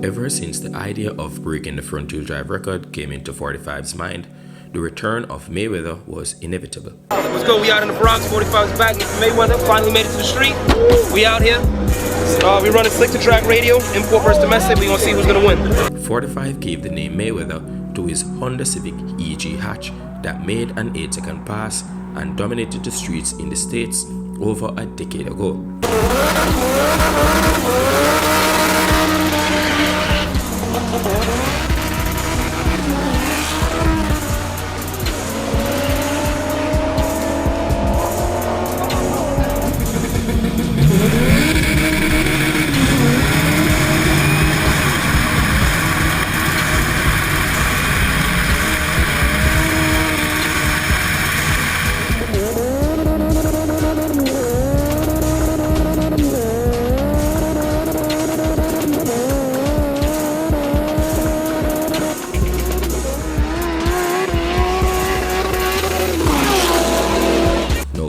Ever since the idea of breaking the front-wheel drive record came into 45's mind, the return of Mayweather was inevitable. Let's go, we out in the Bronx, 45's back, Mayweather finally made it to the street. We out here, we running slick to track radio, import versus domestic, we gonna see who's gonna win. 45 gave the name Mayweather to his Honda Civic EG hatch that made an 8-second pass and dominated the streets in the States over a decade ago.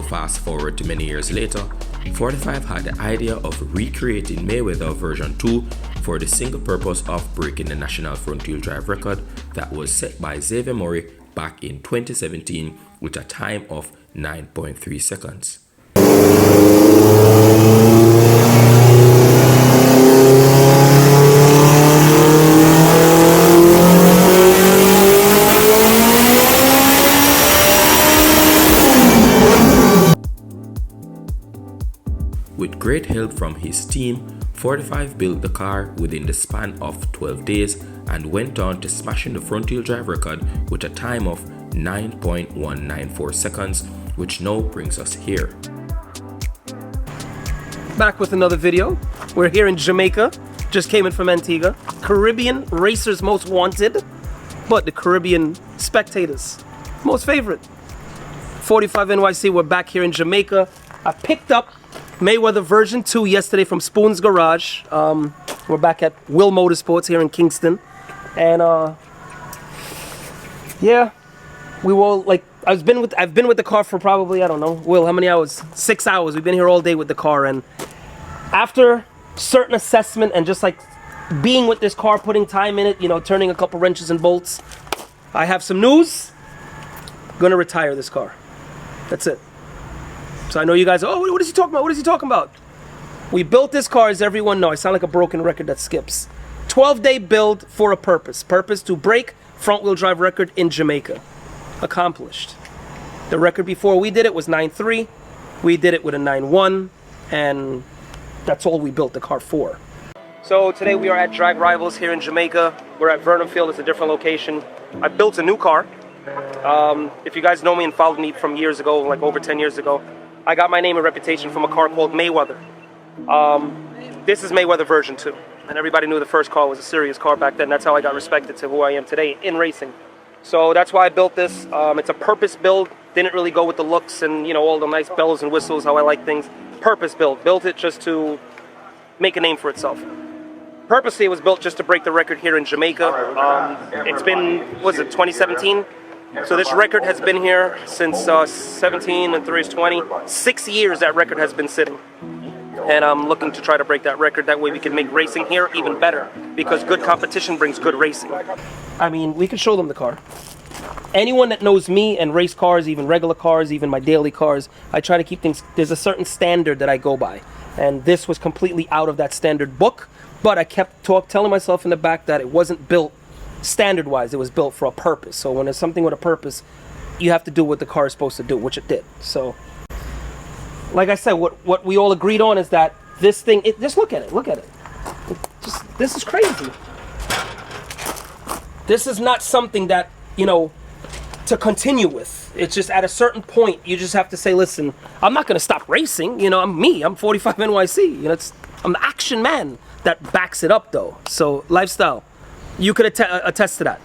Fast forward to many years later, 45 had the idea of recreating Mayweather version 2 for the single purpose of breaking the national front-wheel drive record that was set by Xavier Murray back in 2017 with a time of 9.3 seconds. With great help from his team, 45 built the car within the span of 12 days and went on to smashing the front-wheel drive record with a time of 9.194 seconds, which now brings us here. Back with another video. We're here in Jamaica, just came in from Antigua. Caribbean racers most wanted, but the Caribbean spectators most favorite. 45 NYC, we're back here in Jamaica. I picked up Mayweather version 2 yesterday from Spoon's Garage. We're back at Wilmotorsport here in Kingston, and yeah, we will I've been with the car for probably, I don't know, Will, how many hours? 6 hours. We've been here all day with the car, and after certain assessment and just like being with this car, putting time in it, you know, turning a couple wrenches and bolts, I have some news. I'm gonna retire this car. That's it. So I know you guys, oh, what is he talking about? What is he talking about? We built this car, as everyone knows. I sound like a broken record that skips. 12-day build for a purpose. Purpose to break front-wheel drive record in Jamaica. Accomplished. The record before we did it was 9.3. We did it with a 9.1, and that's all we built the car for. So today we are at Drag Rivals here in Jamaica. We're at Vernon Field. It's a different location. I built a new car. If you guys know me and followed me from years ago, like over 10 years ago, I got my name and reputation from a car called Mayweather. This is Mayweather version 2. And everybody knew the first car was a serious car back then. That's how I got respected to who I am today in racing. So that's why I built this. It's a purpose build. Didn't really go with the looks and, you know, all the nice bells and whistles, how I like things. Purpose build. Built it just to make a name for itself. Purposely, it was built just to break the record here in Jamaica. It's been, what is it, 2017? So this record has been here since 17 and 3 is 20. 6 years that record has been sitting. And I'm looking to try to break that record. That way we can make racing here even better. Because good competition brings good racing. I mean, we can show them the car. Anyone that knows me and race cars, even regular cars, even my daily cars, I try to keep things, there's a certain standard that I go by. And this was completely out of that standard book. But I kept telling myself in the back that it wasn't built standard-wise, it was built for a purpose. So when there's something with a purpose, you have to do what the car is supposed to do, which it did. So, like I said, what we all agreed on is that this thing, just look at it. This is crazy. This is not something that, you know, to continue with. It's just at a certain point, you just have to say, listen, I'm not going to stop racing. You know, I'm 45 NYC. You know, I'm the action man that backs it up, though. So, lifestyle. You could attest to that.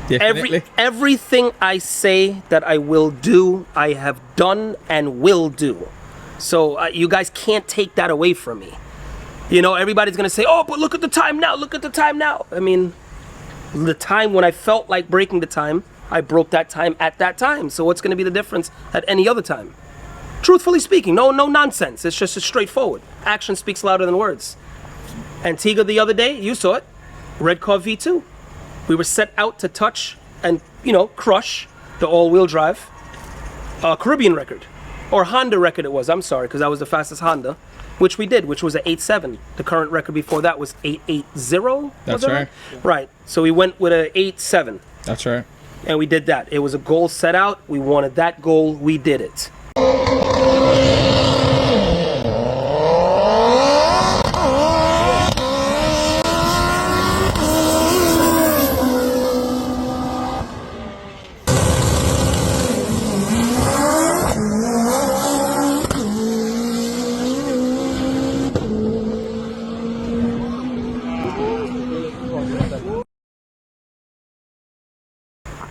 Definitely. Everything I say that I will do, I have done and will do. So you guys can't take that away from me. You know, everybody's going to say, oh, but look at the time now. Look at the time now. I mean, the time when I felt like breaking the time, I broke that time at that time. So what's going to be the difference at any other time? Truthfully speaking, no nonsense. It's just straightforward. Action speaks louder than words. Antigua the other day, you saw it. Red Car V2. We were set out to touch and, you know, crush the all-wheel drive Caribbean record. Or Honda record it was, I'm sorry, because that was the fastest Honda. Which we did, which was an 8.7. The current record before that was 8.80. That's right. Right. So we went with an 8.7. That's right. And we did that. It was a goal set out. We wanted that goal. We did it.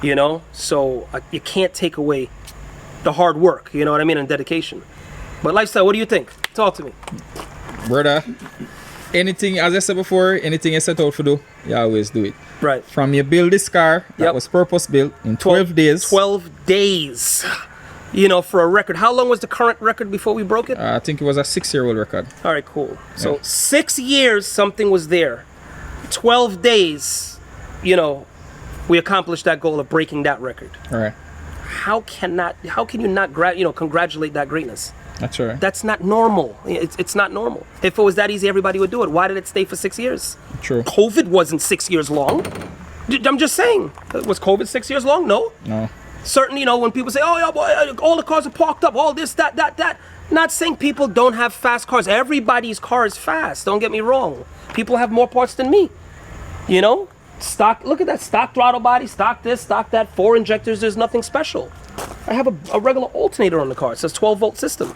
You know, so you can't take away the hard work, you know what I mean, and dedication. But Lifestyle, what do you think? Talk to me. Brother, anything, as I said before, anything you set out to do, you always do it. Right. From you build this car, that was purpose built in 12 days. 12 days. You know, for a record. How long was the current record before we broke it? I think it was a 6-year-old record. All right, cool. So 6 years, something was there. 12 days, you know, we accomplished that goal of breaking that record. All right. How can you not congratulate that greatness? That's right. That's not normal. It's not normal. If it was that easy, everybody would do it. Why did it stay for 6 years? True. COVID wasn't 6 years long. I'm just saying. Was COVID 6 years long? No. No. Certainly, you know, when people say, oh, yeah, boy, all the cars are parked up, all this, that. Not saying people don't have fast cars. Everybody's car is fast. Don't get me wrong. People have more parts than me. You know? Stock, look at that, stock throttle body, stock this, stock that, 4 injectors, there's nothing special. I have a regular alternator on the car. It says 12-volt system.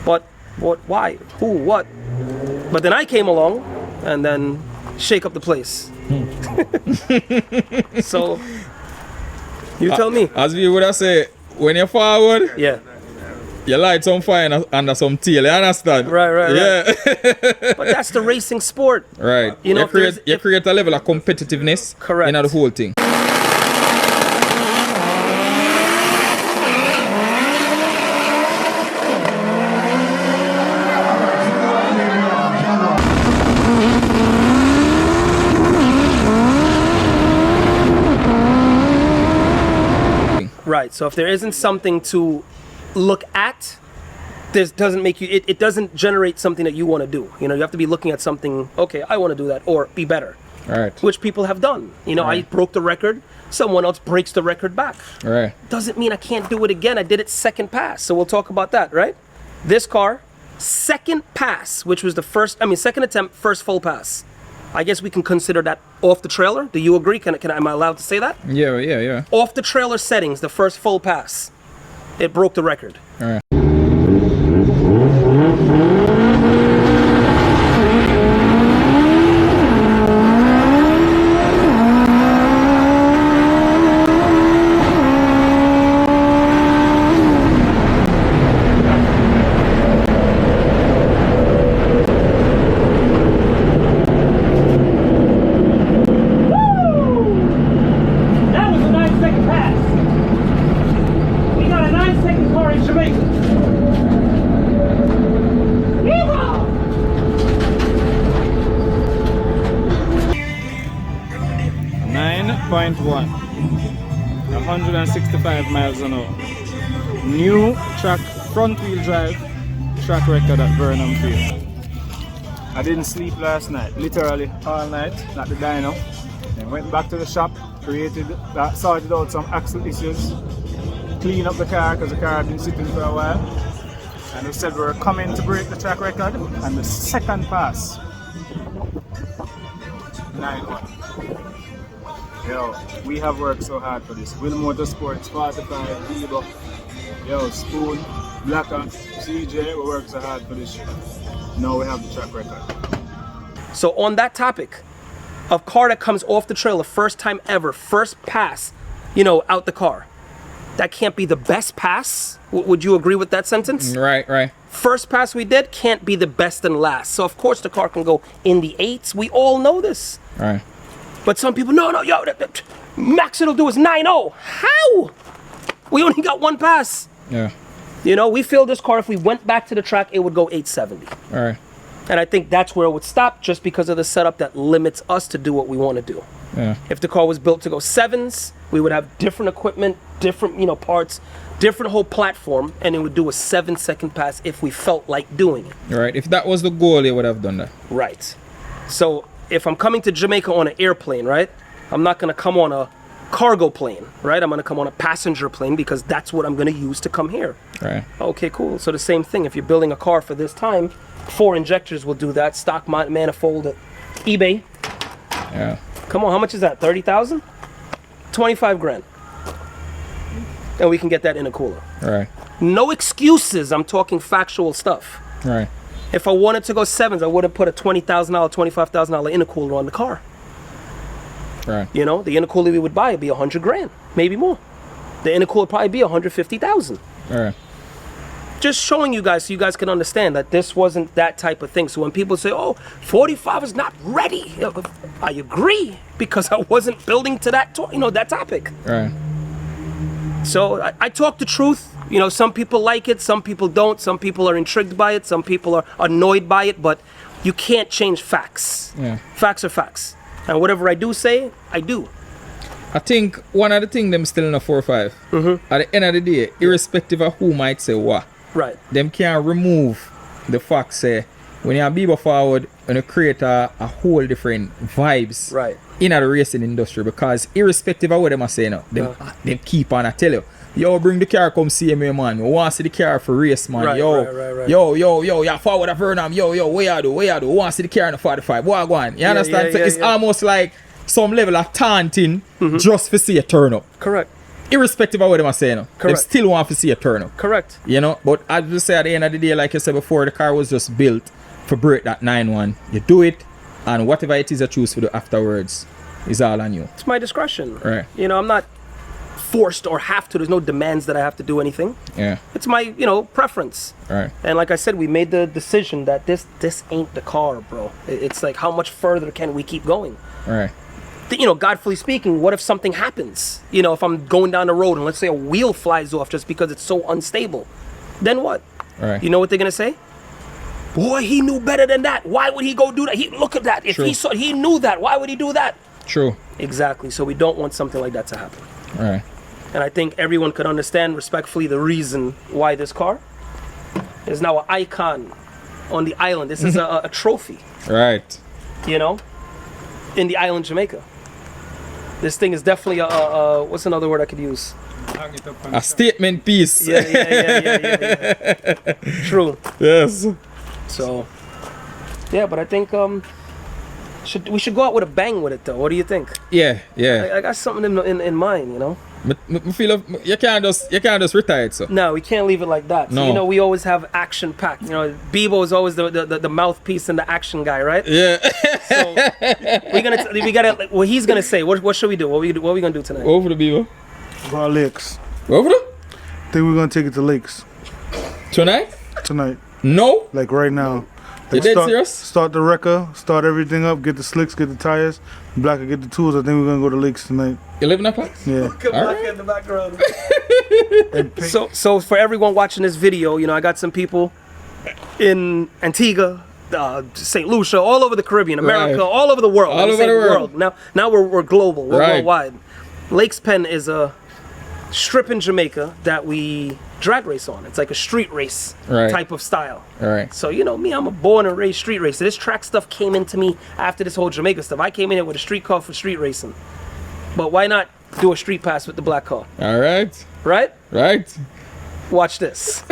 But what, why, who, what? But then I came along and then shake up the place. So, you tell me. As we would have said, when you're forward, yeah, you light some fire under some tail, you understand? Right. Yeah. But that's the racing sport. Right. You know, you create a level of competitiveness in the whole thing. Right. So if there isn't something to look at, this doesn't make you, it doesn't generate something that you want to do. You know, you have to be looking at something, okay, I want to do that, or be better. Right. Which people have done. You know, I broke the record, someone else breaks the record back. Right. Doesn't mean I can't do it again. I did it second pass, so we'll talk about that, right? This car, second pass, which was the second attempt, first full pass. I guess we can consider that off the trailer. Do you agree? Am I allowed to say that? Yeah. Off the trailer settings, the first full pass, it broke the record. All right. That was a 9-second pass. We got a 9-second car in Jamaica. Yeehaw! 9.1, 165 miles an hour. New track, front wheel drive track record at Burnham Field. I didn't sleep last night, literally all night, at the dyno. Then went back to the shop, sorted out some axle issues, cleaned up the car because the car had been sitting for a while. And we said we were coming to break the track record, and the second pass, 9-1. Yo, we have worked so hard for this. Wilmotorsport, 45's, Bebo, yo, Spoon, Blacker, CJ, we worked so hard for this shit. Now we have the track record. So on that topic, a car that comes off the trailer, first time ever, first pass, you know, out the car. That can't be the best pass. Would you agree with that sentence? Right. First pass we did can't be the best and last. So of course the car can go in the 8s. We all know this. Right. But some people, no, yo, max it'll do is 9.0. How? We only got one pass. Yeah. You know, we feel this car, if we went back to the track, it would go 870. All right. And I think that's where it would stop, just because of the setup that limits us to do what we want to do. Yeah. If the car was built to go 7s, we would have different equipment, different, parts, different whole platform, and it would do a 7-second pass if we felt like doing it. Right. If that was the goal, you would have done that. Right. So if I'm coming to Jamaica on an airplane, right, I'm not going to come on a cargo plane, right? I'm going to come on a passenger plane, because that's what I'm going to use to come here. Right. Okay, cool. So the same thing, if you're building a car for this time, 4 injectors will do that. Stock manifold at eBay. Yeah. Come on, how much is that? 30,000? 25 grand. And we can get that intercooler. Right. No excuses. I'm talking factual stuff. Right. If I wanted to go 7s, I would have put a $20,000, $25,000 intercooler on the car. Right. The intercooler we would buy would be 100 grand, maybe more. The intercooler would probably be 150,000. Right. Just showing you guys so you guys can understand that this wasn't that type of thing. So when people say, oh, 45 is not ready, I agree, because I wasn't building to that, that topic. Right. So I talk the truth. Some people like it, some people don't. Some people are intrigued by it, some people are annoyed by it, but you can't change facts. Yeah. Facts are facts. And whatever I do say, I do. I think one of the things them still in a 4-5, at the end of the day, irrespective of who might say what, Right. them can remove the fact say when you have Bebo forward, when you create a whole different vibes Right. in the racing industry, because irrespective of what them are saying, them keep on, I tell you, yo, bring the car, come see me, man. We want to see the car for race, man. Right, right. Yo, you forward a Vernam, yo, what you do? We want to see the car in the 45. What go on? You understand? So it's almost like some level of taunting just for see a turn up. Correct. Irrespective of what them are saying, they Correct. still want to see a turn up. Correct. But I just say at the end of the day, like I said before, the car was just built for break that 9-1. You do it, and whatever it is you choose to do afterwards is all on you. It's my discretion. Right. I'm not forced or have to. There's no demands that I have to do anything. Yeah. It's my, preference. Right. And like I said, we made the decision that this ain't the car, bro. It's like, how much further can we keep going? Right. Godfully speaking, what if something happens? If I'm going down the road and let's say a wheel flies off just because it's so unstable, then what? Right. You know what they're gonna say? Boy, he knew better than that. Why would he go do that? Look at that. If True. he knew that, why would he do that? True. Exactly. So we don't want something like that to happen. Right. And I think everyone could understand respectfully the reason why this car is now an icon on the island. This is a trophy, Right. in the island Jamaica. This thing is definitely a what's another word I could use? A statement piece. Yeah. True. Yes. So, yeah, but I think we should go out with a bang with it, though. What do you think? Yeah. I got something in mind, Me feel you can't just retire it, so. No, we can't leave it like that. No. So, we always have action packed. Bebo is always the mouthpiece and the action guy, right? Yeah. So we gotta. What he's gonna say. What should we do? What we gonna do tonight? Over the Bebo. Go to Lakes. Over the? I think we're gonna take it to Lakes Tonight? tonight. No. Like right now. You dead serious? Start the wrecker, start everything up, get the slicks, get the tires. Black will get the tools. I think we're gonna go to Lakes tonight. 11 o'clock? Yeah. Alright. in the background. So for everyone watching this video, I got some people in Antigua, St. Lucia, all over the Caribbean, America, Right. all over the world. All I'm over saying the world. Now we're global, we're Right. worldwide. Lakes Pen is a strip in Jamaica that we drag race on. It's like a street race Right. type of style. Alright. So me, I'm a born and raised street racer. This track stuff came into me after this whole Jamaica stuff. I came in here with a street car for street racing. But why not do a street pass with the black car? Alright. Right? Right. Watch this.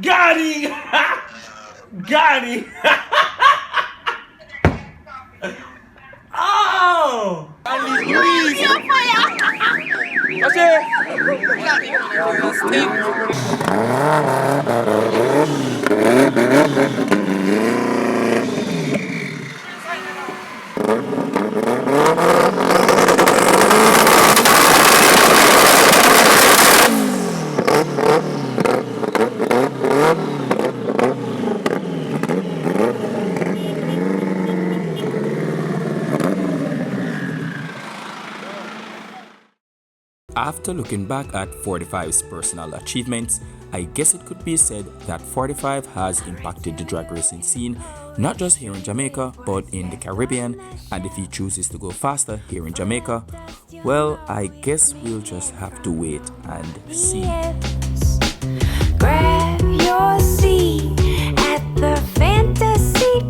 Got him! Got him! Oh! What's it? After looking back at 45's personal achievements, I guess it could be said that 45 has impacted the drag racing scene, not just here in Jamaica, but in the Caribbean, and if he chooses to go faster here in Jamaica, well, I guess we'll just have to wait and see. Grab your seat at the fantasy